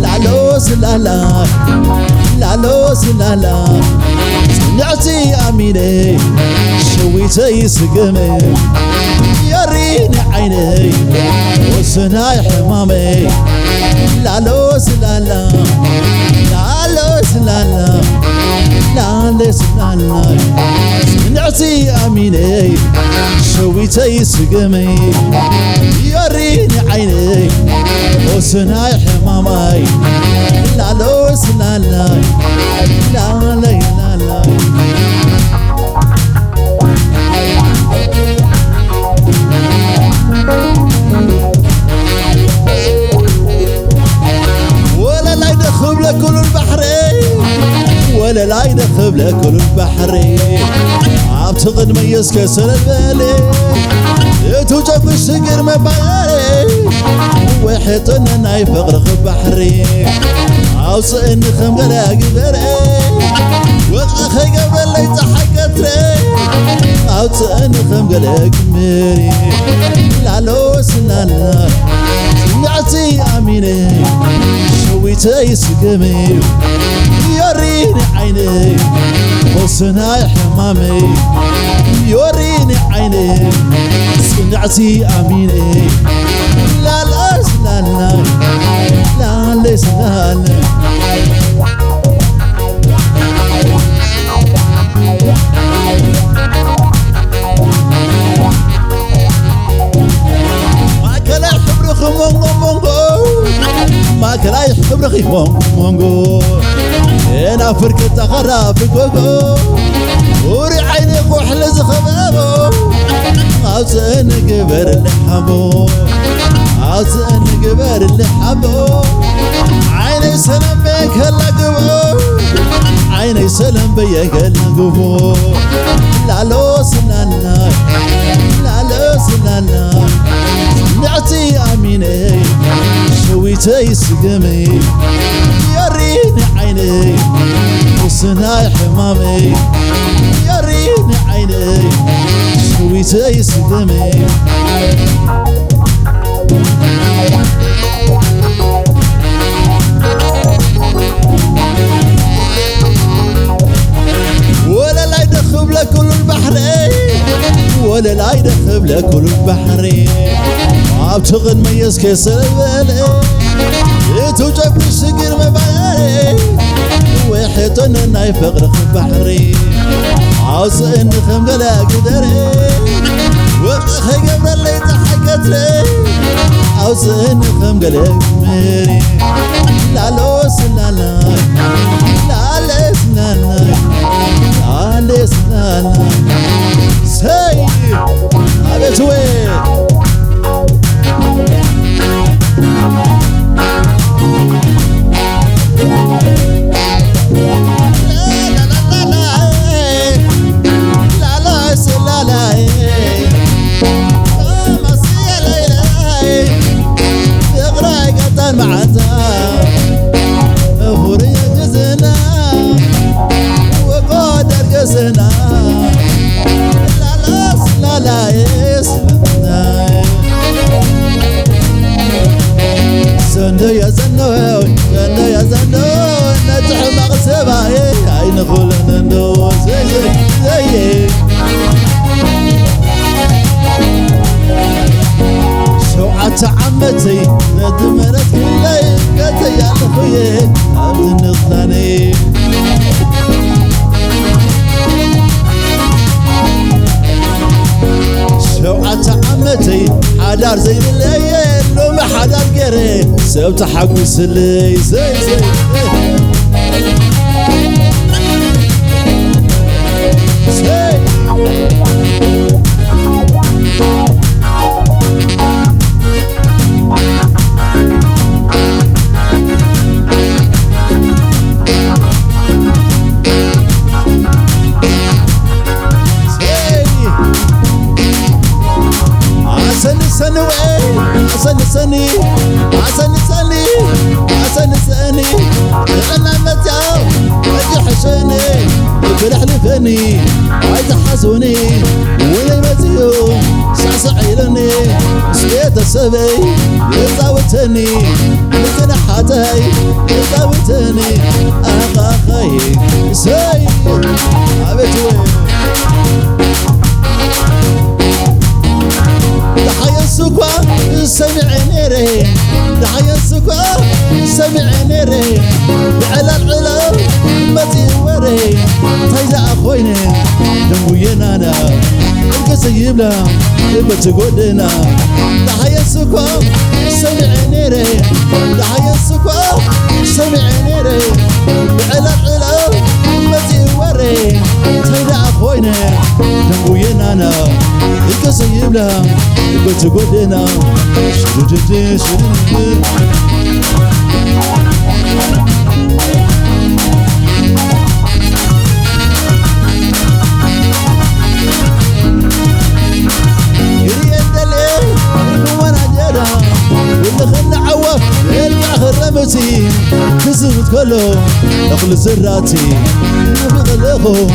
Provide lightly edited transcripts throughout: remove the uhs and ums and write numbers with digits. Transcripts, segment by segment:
لالوس لالا لالوس لالا سمعتي أميني شويتي سقمي يريني عيني وسناي حمامي لالوس لالا لالوس لالا لالوس لالا سمعتي أميني شويتي سقمي يريني عيني وسناي حمامي لالوس لالا لا لا لا لا ولا لا يدخل لكل البحرين ولا لا يدخل لكل البحرين عبتغن ميز كسر البالي توجب الشقر مبالي وحيطن ناي فقرخ بحري عوص اني خمغلا قبري وخي قبل لي تحقتري عوص اني خمغلا قمري لالوس لالا سمعتي أميني شويتي سقمي يوريني عيني وصناي حمامي يوريني عيني سمعتي أميني لا لا لا لا لا لا لا ما كلا حبر خمونغو ما كلا حبر خمونغو أنا فرقت أخرى في كوكو وري عيني خوحل زخبابو عاوز أنا قبر اللي حبو عاوز أنا قبر اللي حبو عيني سلام بيك هلا قبو عيني سلام بيك هلا قبو لالوس لالا لالوس لالا سمعتي أميني شويتي سقمي يريني عيني وصناي حمامي يريني عيني شويتي سقمي ولا لا يدخل لكل البحرين ولا لا يدخل لكل البحرين عبتغن ميز كسر البالي توجب الشقر مبالي وحيطن ناي فقرخ بحري عاوز اني خمغلا قدري وخي قبل لي تحقتري عاوز اني خمغلا قمري لالوس لالا لالس لالا لالس لالا سي عبت وين زندو يا زندو نتح مغسباي عين خلنا زي شوعة عمتي ندمرت كلي قلت يا اخوي عبد الثاني شوعة عمتي حدار زي الليل لو ما حدار قري سبت حقوس اللي زي سني أنا متعب أجي حشاني فرح لفني عايز حزوني وين متيو ساسعيلني سويت السبي يزاوت قابتني لتنا حتاي قابتني أخاخي سي عبتوي دحيا السكوى سمعني ري دحيا السكوى سمعني ري على العلا متي وري تايزا أخويني دموينا أنا القصيب لها بتقودنا دحيا السكوى سمعني ري دحيا السكوى سمعني ري على العلا متي وري تايزا أخويني دموينا أنا القصيب لها بتقودنا شدودي شدودي خرمتي كسبت كله نقل زراتي نبغلقه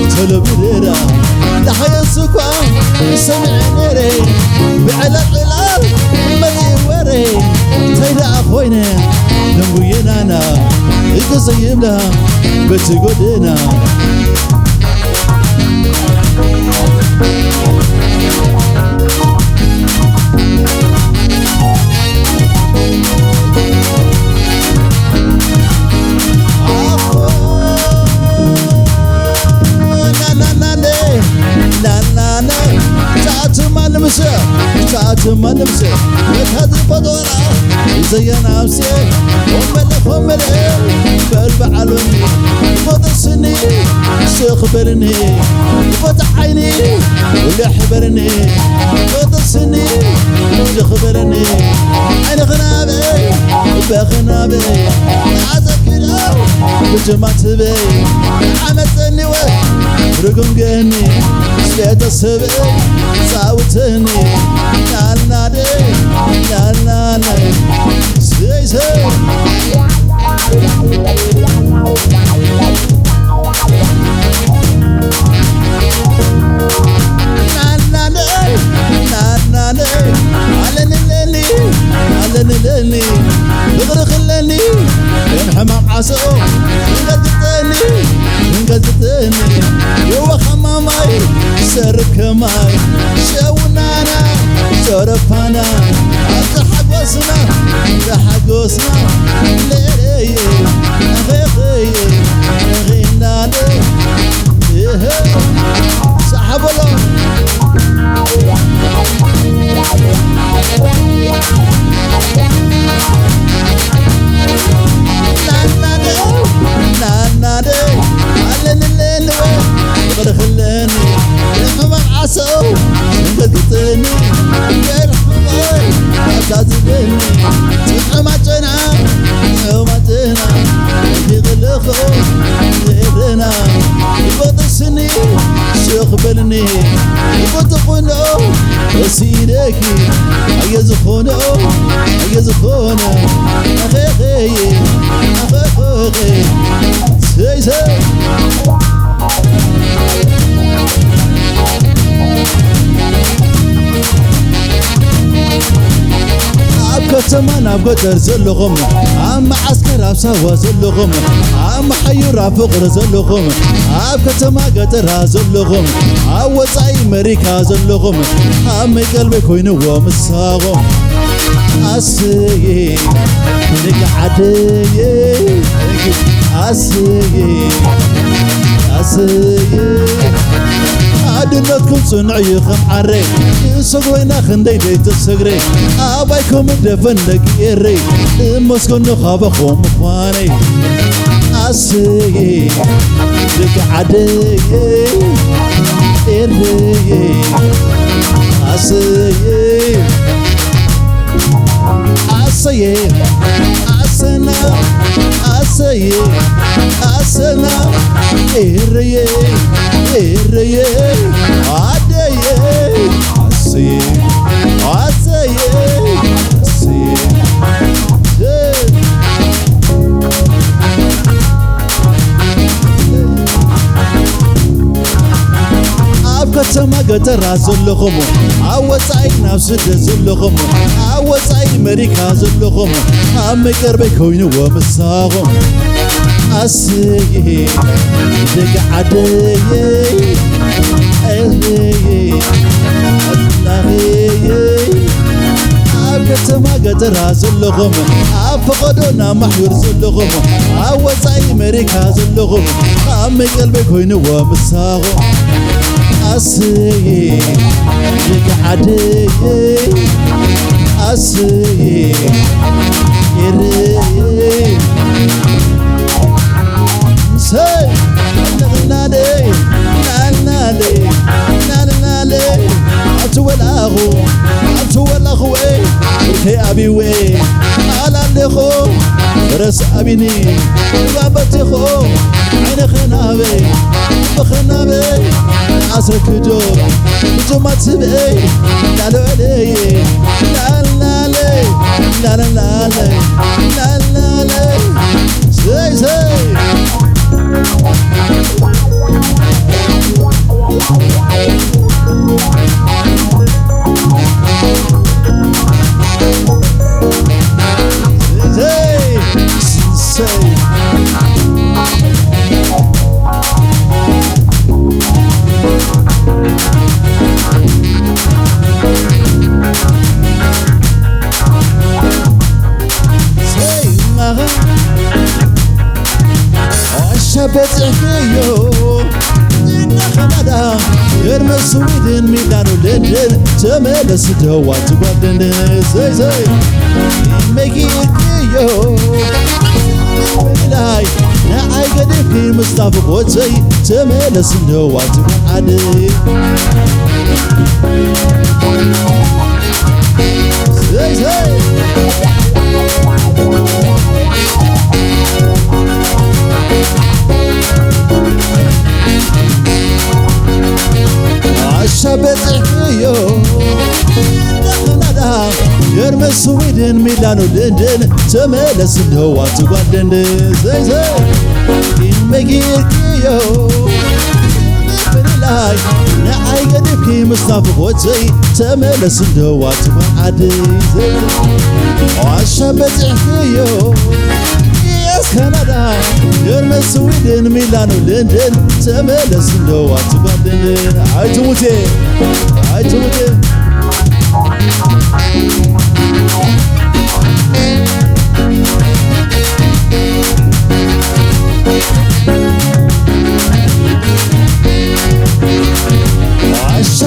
تلو بديرا دحيا السكوى سمعني ري بعلى القلال متي وري تايدا أخوينا نموينا أنا القصيب لها بتقودنا ما نمسي هذا بدورة زي نفسي ومل بالبع علوني فضل سني سيخبرني فتح عيني واللي حبرني فضل سني يخبرني عين غنابي بغنابي عذكر بجمعت بي عمتني ورقم جهني سليت السبي ساوتني نالنادي نالناني سي سي نالناني نالناني علني بغرق الليلي ينحمق عصو انقذتني يوا خماماي سرك ماي شونانا سرفانا تحقوسنا ليه اخي غينا ليه سحب الله خلاني يحمق عسو انقذتني يرحمي عتازبني تحماتنا يوماتنا يغلقو يهرنا يبطسني شيخبرني يبطقونو وسيدكي عيزخونو أخيخي سي سي كتمان أبقدر زلغم أما عسكر أبسوا زلغم أما حيورا فقر زلغم كتما قدر زلغم أوزعي مريكا زلغم أما قلبي كوينو ومساغم أسيي كنك عدي أسيي عدناتكم صنعي خم عري سقوينا خندي ديت السقري أبايكم دفن لقيري مسكن نخاب خوم خواني أسيي لك عدي إري أسيي أسنا إري عدي أسيي كتما قدر زلغم عوض عين نفس زلغم عوض وصاي مريكا زلهم عم يقرب كوين ومساهم أسيه دق عدي أبكتما قدر زلهم أفقدنا محور زلهم وصاي مريكا زلهم عم يقرب كوين ومساهم أسيه دق عدي أسيه إري say nalale atuwalahu ke abiwe alalekho ras abini babatekho ayna khanabe asrkujo mutumatbe lalale say بتحكيو إن خمدا يرمى سويدن ميدانو لندن تملس دوات وردن زي ميكي كيو لاي نعي قدر في مصطفى بوتي تملس دوات وردن زي بتحكيو نخنادا يرمى سويدن ميلانو لندن تملس الهوات وردن زي ميكي كيو بلاي نعي قدفكي مصطفى بوتي تملس الهوات وردن زي بتحكيو كندا يرمى سويدن ميلانو لندن تملس الهوات وردن عيتوتي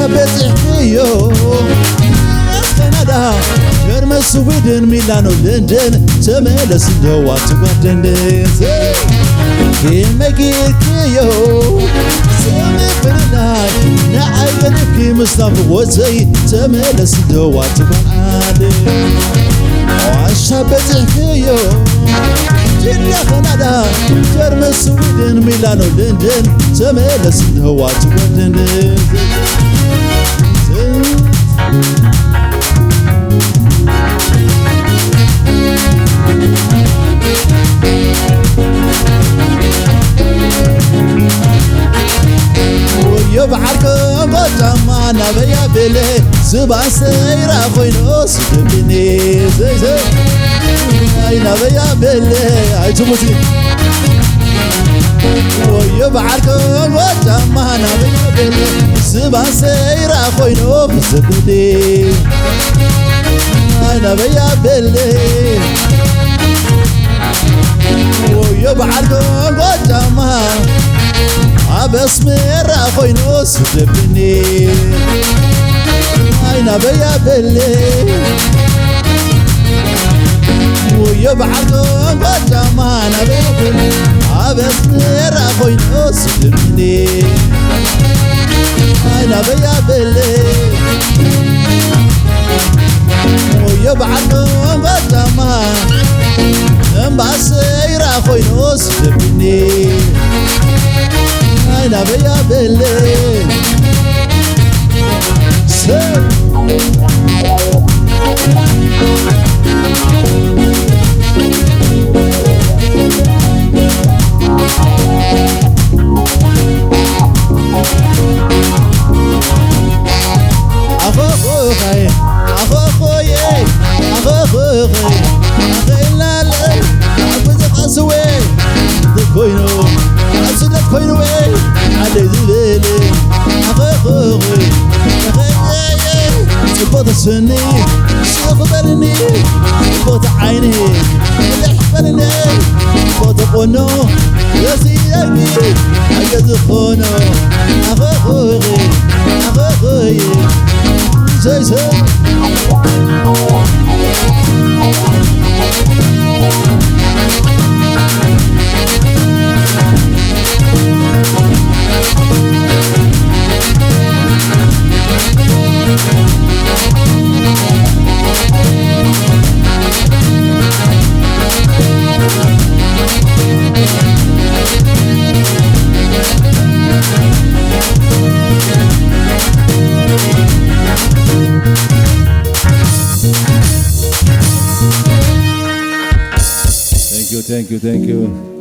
بتحكيو كندا يرمى سويدن ميلانو لندن تملس الهوات وردن ميكي كيو سامي بلاي نعي قدفكي مصطفى وزي تملس الهوات وردن بتحكيو جنيا كندا يرمى سويدن ميلانو لندن تملس الهوات وردن يبعركم قدما نبيا بلي زبا سيرا خوينو سدبني زي اي نبيا بلي اي تموتي ويبعركم قدما نبيا بلي زبا سيرا خوينو سدبني اي نبيا بلي ويبعركم قدما بس مرة خوينو سدبني أين بيا بلي ويبعدون قدمان بيا بلي بس مرة خوينو سدبني أين بيا بلي ويبعدون قدمان بس مرة خوينو سدبني أنا بيا بلي سني سيخبرني بوت عيني يحبرني بوت قنو يسيقي عجز خونو أخوي أخوي زي زي Thank you.